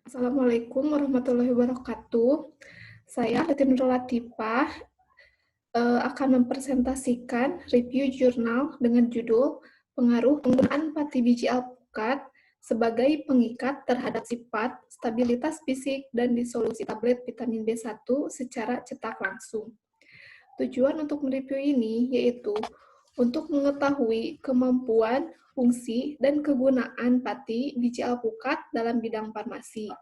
Assalamualaikum warahmatullahi wabarakatuh. Saya Fatin Nurul Latifah akan mempresentasikan review jurnal dengan judul Pengaruh Penggunaan Pati Biji Alpukat sebagai Pengikat Terhadap Sifat, Stabilitas Fisik, dan Disolusi Tablet Vitamin B1 secara cetak langsung. Tujuan untuk mereview ini yaitu untuk mengetahui kemampuan, fungsi, dan kegunaan pati biji alpukat dalam bidang farmasi,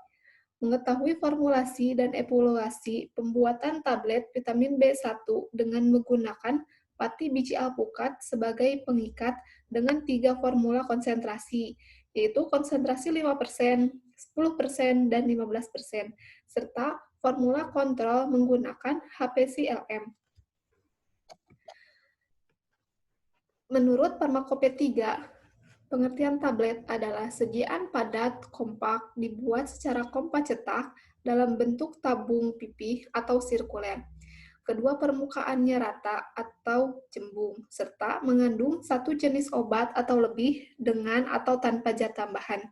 mengetahui formulasi dan evaluasi pembuatan tablet vitamin B1 dengan menggunakan pati biji alpukat sebagai pengikat dengan 3 formula konsentrasi, yaitu konsentrasi 5%, 10%, dan 15%, serta formula kontrol menggunakan HPCLM. Menurut Farmakopedia, pengertian tablet adalah sediaan padat, kompak, dibuat secara kompak cetak dalam bentuk tabung pipih atau sirkuler. Kedua permukaannya rata atau cembung, serta mengandung satu jenis obat atau lebih dengan atau tanpa zat tambahan.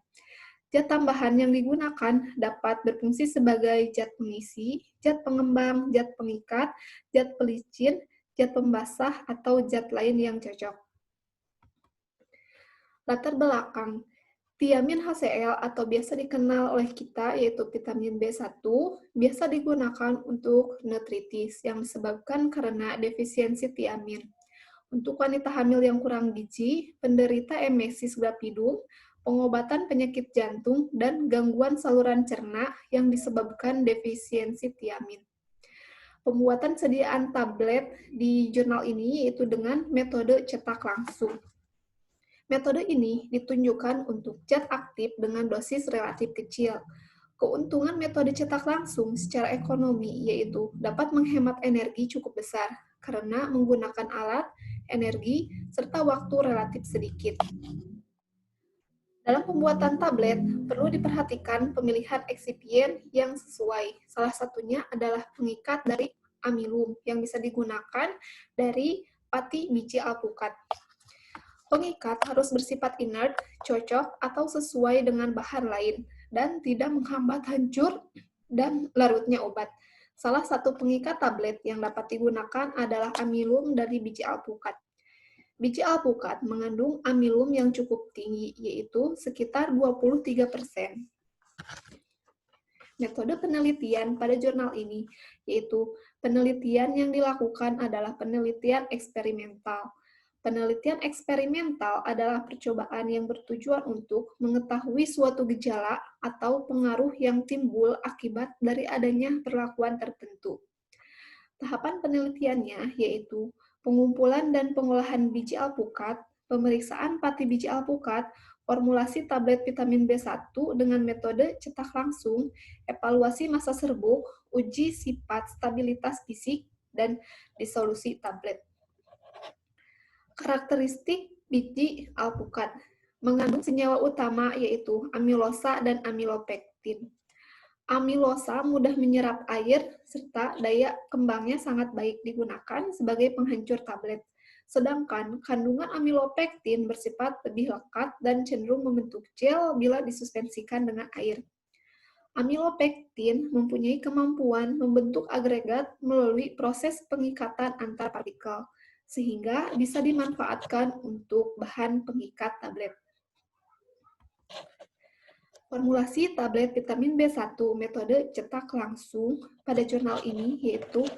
Zat tambahan yang digunakan dapat berfungsi sebagai zat pengisi, zat pengembang, zat pengikat, zat pelicin, zat pembasah, atau zat lain yang cocok. Latar belakang, tiamin HCl atau biasa dikenal oleh kita yaitu vitamin B1 biasa digunakan untuk nutritis yang disebabkan karena defisiensi tiamin. Untuk wanita hamil yang kurang gizi, penderita emesis gravidum, pengobatan penyakit jantung, dan gangguan saluran cerna yang disebabkan defisiensi tiamin. Pembuatan sediaan tablet di jurnal ini yaitu dengan metode cetak langsung. Metode ini ditunjukkan untuk zat aktif dengan dosis relatif kecil. Keuntungan metode cetak langsung secara ekonomi yaitu dapat menghemat energi cukup besar karena menggunakan alat, energi, serta waktu relatif sedikit. Dalam pembuatan tablet, perlu diperhatikan pemilihan eksipien yang sesuai. Salah satunya adalah pengikat dari amilum yang bisa digunakan dari pati biji alpukat. Pengikat harus bersifat inert, cocok, atau sesuai dengan bahan lain, dan tidak menghambat hancur dan larutnya obat. Salah satu pengikat tablet yang dapat digunakan adalah amilum dari biji alpukat. Biji alpukat mengandung amilum yang cukup tinggi, yaitu sekitar 23%. Metode penelitian pada jurnal ini, yaitu penelitian yang dilakukan adalah penelitian eksperimental. Penelitian eksperimental adalah percobaan yang bertujuan untuk mengetahui suatu gejala atau pengaruh yang timbul akibat dari adanya perlakuan tertentu. Tahapan penelitiannya yaitu pengumpulan dan pengolahan biji alpukat, pemeriksaan pati biji alpukat, formulasi tablet vitamin B1 dengan metode cetak langsung, evaluasi massa serbuk, uji sifat stabilitas fisik, dan disolusi tablet. Karakteristik biji alpukat mengandung senyawa utama yaitu amilosa dan amilopektin. Amilosa mudah menyerap air serta daya kembangnya sangat baik digunakan sebagai penghancur tablet. Sedangkan kandungan amilopektin bersifat lebih lekat dan cenderung membentuk gel bila disuspensikan dengan air. Amilopektin mempunyai kemampuan membentuk agregat melalui proses pengikatan antar partikel, sehingga bisa dimanfaatkan untuk bahan pengikat tablet. Formulasi tablet vitamin B1 metode cetak langsung pada jurnal ini yaitu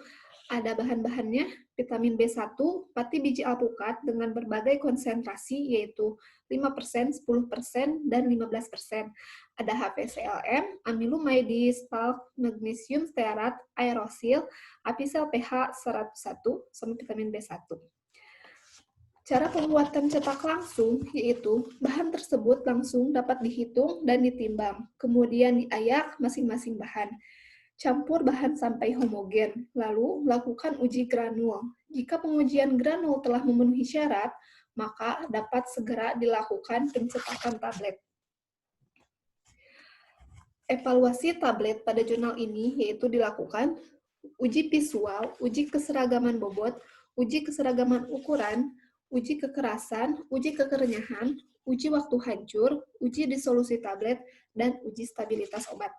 ada bahan-bahannya, vitamin B1, pati biji alpukat dengan berbagai konsentrasi yaitu 5%, 10%, dan 15%. Ada HPCLM, amilumidis, talc, magnesium stearat, aerosil, apisel pH 101, sama vitamin B1. Cara pembuatan cetak langsung yaitu bahan tersebut langsung dapat dihitung dan ditimbang, kemudian diayak masing-masing bahan. Campur bahan sampai homogen, lalu lakukan uji granul. Jika pengujian granul telah memenuhi syarat, maka dapat segera dilakukan pencetakan tablet. Evaluasi tablet pada jurnal ini yaitu dilakukan uji visual, uji keseragaman bobot, uji keseragaman ukuran, uji kekerasan, uji kekerenyahan, uji waktu hancur, uji disolusi tablet, dan uji stabilitas obat.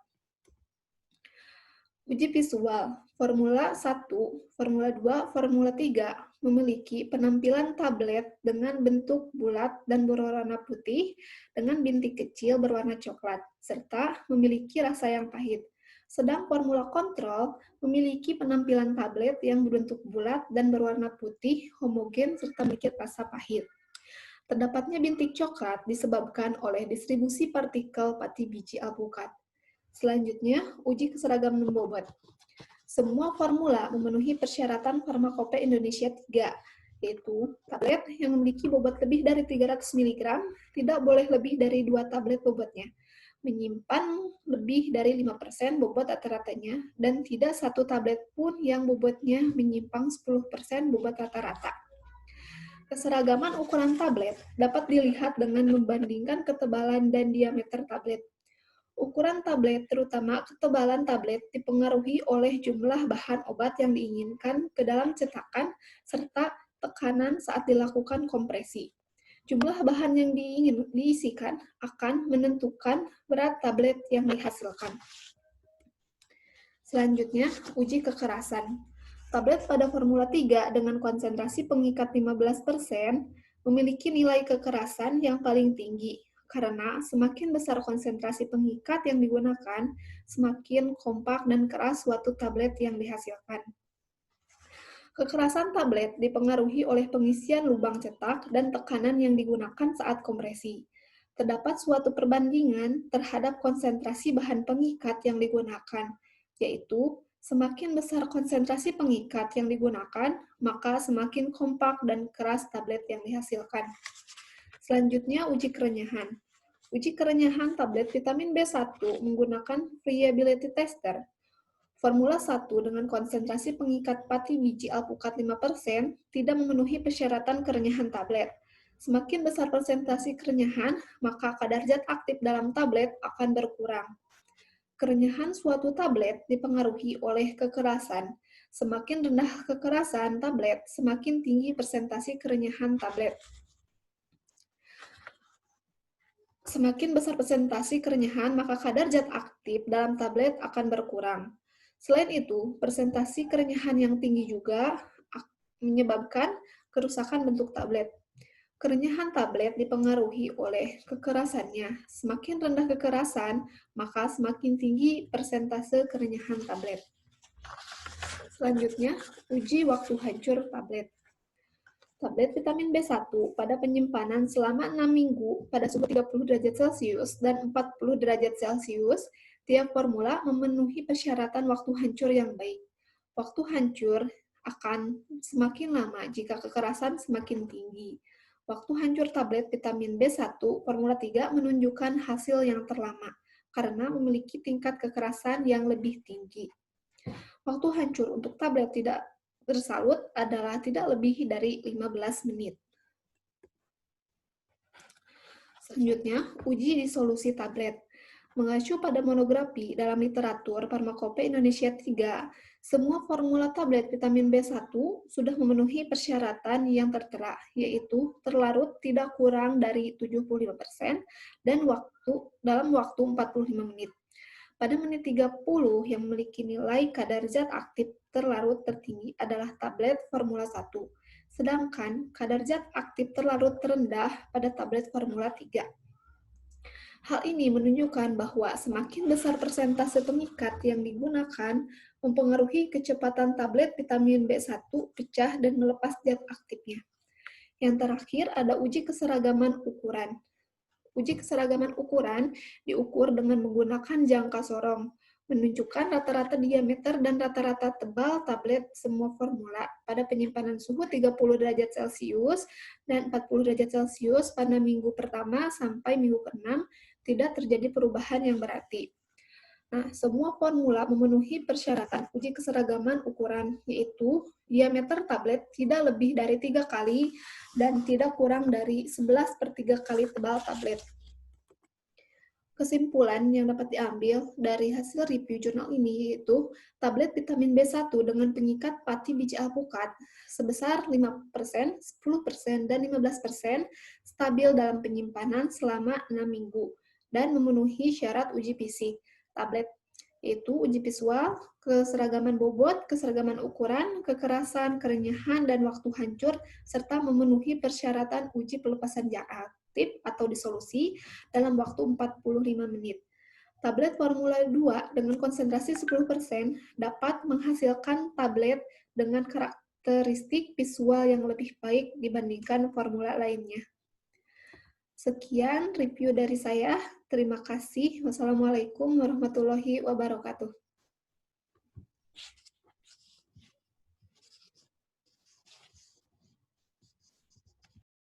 Uji visual, Formula 1, Formula 2, Formula 3 memiliki penampilan tablet dengan bentuk bulat dan berwarna putih dengan bintik kecil berwarna coklat, serta memiliki rasa yang pahit. Sedang Formula Kontrol memiliki penampilan tablet yang berbentuk bulat dan berwarna putih, homogen, serta memiliki rasa pahit. Terdapatnya bintik coklat disebabkan oleh distribusi partikel pati biji alpukat. Selanjutnya, uji keseragaman bobot. Semua formula memenuhi persyaratan Farmakope Indonesia 3, yaitu tablet yang memiliki bobot lebih dari 300 mg tidak boleh lebih dari 2 tablet bobotnya, menyimpan lebih dari 5% bobot rata-ratanya, dan tidak satu tablet pun yang bobotnya menyimpang 10% bobot rata-rata. Keseragaman ukuran tablet dapat dilihat dengan membandingkan ketebalan dan diameter tablet. Ukuran tablet, terutama ketebalan tablet, dipengaruhi oleh jumlah bahan obat yang diinginkan ke dalam cetakan serta tekanan saat dilakukan kompresi. Jumlah bahan yang diisikan akan menentukan berat tablet yang dihasilkan. Selanjutnya, uji kekerasan. Tablet pada Formula 3 dengan konsentrasi pengikat 15% memiliki nilai kekerasan yang paling tinggi, karena semakin besar konsentrasi pengikat yang digunakan, semakin kompak dan keras suatu tablet yang dihasilkan. Kekerasan tablet dipengaruhi oleh pengisian lubang cetak dan tekanan yang digunakan saat kompresi. Terdapat suatu perbandingan terhadap konsentrasi bahan pengikat yang digunakan, yaitu semakin besar konsentrasi pengikat yang digunakan, maka semakin kompak dan keras tablet yang dihasilkan. Selanjutnya, uji kerenyahan. Uji kerenyahan tablet vitamin B1 menggunakan friability tester. Formula 1 dengan konsentrasi pengikat pati biji alpukat 5% tidak memenuhi persyaratan kerenyahan tablet. Semakin besar persentase kerenyahan, maka kadar zat aktif dalam tablet akan berkurang. Kerenyahan suatu tablet dipengaruhi oleh kekerasan. Semakin rendah kekerasan tablet, semakin tinggi persentase kerenyahan tablet. Semakin besar persentase kerenyahan, maka kadar zat aktif dalam tablet akan berkurang. Selain itu, persentase kerenyahan yang tinggi juga menyebabkan kerusakan bentuk tablet. Kerenyahan tablet dipengaruhi oleh kekerasannya. Semakin rendah kekerasan, maka semakin tinggi persentase kerenyahan tablet. Selanjutnya, uji waktu hancur tablet. Tablet vitamin B1 pada penyimpanan selama 6 minggu pada suhu 30 derajat Celcius dan 40 derajat Celcius, tiap formula memenuhi persyaratan waktu hancur yang baik. Waktu hancur akan semakin lama jika kekerasan semakin tinggi. Waktu hancur tablet vitamin B1 Formula 3 menunjukkan hasil yang terlama karena memiliki tingkat kekerasan yang lebih tinggi. Waktu hancur untuk tablet tidak bersalut adalah tidak lebih dari 15 menit. Selanjutnya, uji disolusi tablet. Mengacu pada monografi dalam literatur Farmakope Indonesia 3, semua formula tablet vitamin B1 sudah memenuhi persyaratan yang tertera, yaitu terlarut tidak kurang dari 75% dan dalam waktu 45 menit. Pada menit 30 yang memiliki nilai kadar zat aktif terlarut tertinggi adalah tablet Formula 1, sedangkan kadar zat aktif terlarut terendah pada tablet Formula 3. Hal ini menunjukkan bahwa semakin besar persentase pengikat yang digunakan mempengaruhi kecepatan tablet vitamin B1 pecah dan melepas zat aktifnya. Yang terakhir ada uji keseragaman ukuran. Uji keseragaman ukuran diukur dengan menggunakan jangka sorong, menunjukkan rata-rata diameter dan rata-rata tebal tablet semua formula pada penyimpanan suhu 30 derajat Celcius dan 40 derajat Celcius pada minggu pertama sampai minggu ke-6 tidak terjadi perubahan yang berarti. Nah, semua formula memenuhi persyaratan uji keseragaman ukuran, yaitu diameter tablet tidak lebih dari 3 kali dan tidak kurang dari 11/3 kali tebal tablet. Kesimpulan yang dapat diambil dari hasil review jurnal ini yaitu tablet vitamin B1 dengan pengikat pati biji alpukat sebesar 5%, 10%, dan 15% stabil dalam penyimpanan selama 6 minggu dan memenuhi syarat uji fisik tablet, yaitu uji visual, keseragaman bobot, keseragaman ukuran, kekerasan, kerenyahan, dan waktu hancur, serta memenuhi persyaratan uji pelepasan zat aktif atau disolusi dalam waktu 45 menit. Tablet Formula 2 dengan konsentrasi 10% dapat menghasilkan tablet dengan karakteristik visual yang lebih baik dibandingkan formula lainnya. Sekian review dari saya. Terima kasih. Wassalamualaikum warahmatullahi wabarakatuh.